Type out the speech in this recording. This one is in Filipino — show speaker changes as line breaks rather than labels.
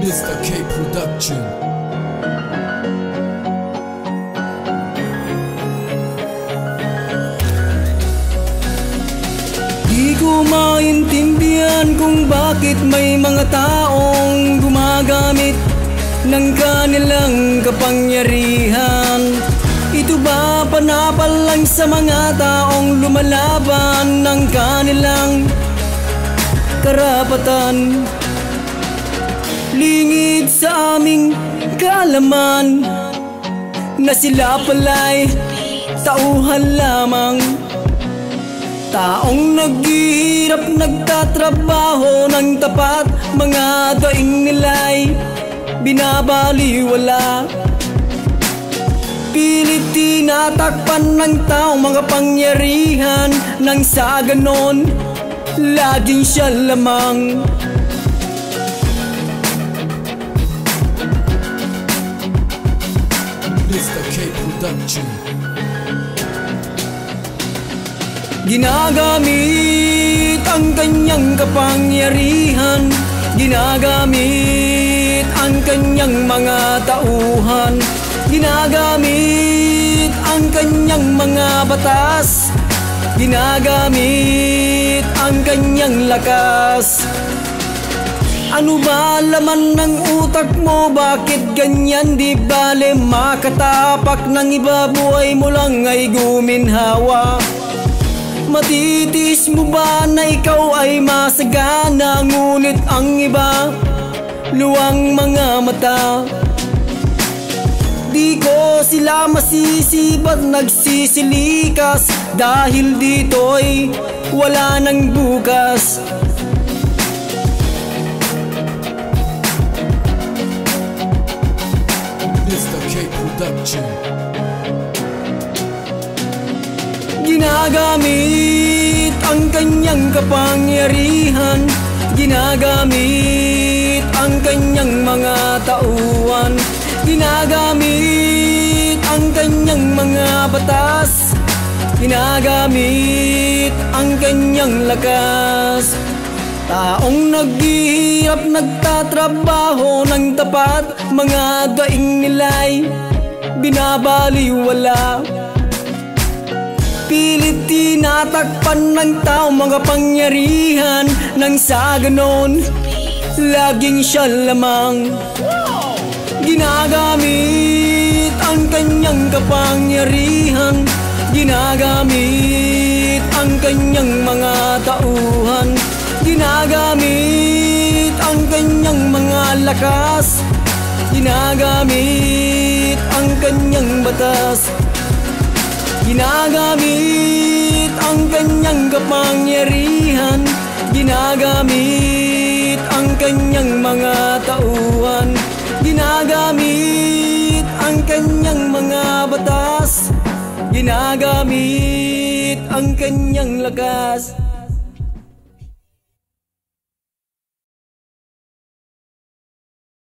Mr. K Production.
Di ko maintindihan kung bakit may mga taong gumagamit ng kanilang kapangyarihan. Ito ba panapal lang sa mga taong lumalaban ng kanilang karapatan? Lingid sa aming kaalaman na sila pala'y tauhan lamang, taong naghihirap, nagtatrabaho ng tapat, mga daing nila'y binabaliwala. Pilit tinatakpan ng taong mga pangyarihan, nang sa ganon laging siya lamang.
Mr. K Production.
Ginagamit ang kanyang kapangyarihan, ginagamit ang kanyang mga tauhan, ginagamit ang kanyang mga batas, ginagamit ang kanyang lakas. Ano ba laman ng utak mo? Bakit ganyan? Di bale makatapak ng iba, buhay mo lang ay guminhawa. Matitiis mo ba na ikaw ay masagana, ngunit ang iba luwang mga mata? Di ko sila masisi, ba't nagsisilikas? Dahil dito'y wala nang bukas.
Mr. K Production.
Ginagamit ang kanyang kapangyarihan, ginagamit ang kanyang mga tauhan, ginagamit ang kanyang mga batas, ginagamit ang kanyang lakas. Taong naghihirap, nagtatrabaho ng tapat, mga daing nila'y binabaliwala. Pilit tinatakpan ng tao mga pangyarihan, nang sa ganon laging siya lamang. Ginagamit ang kanyang kapangyarihan, ginagamit ang kanyang mga tauhan, ginagamit ang kanyang mga lakas, ginagamit ang kanyang batas, ginagamit ang kanyang kapangyarihan, ginagamit ang kanyang mga tauhan, ginagamit ang kanyang mga batas, ginagamit ang kanyang lakas.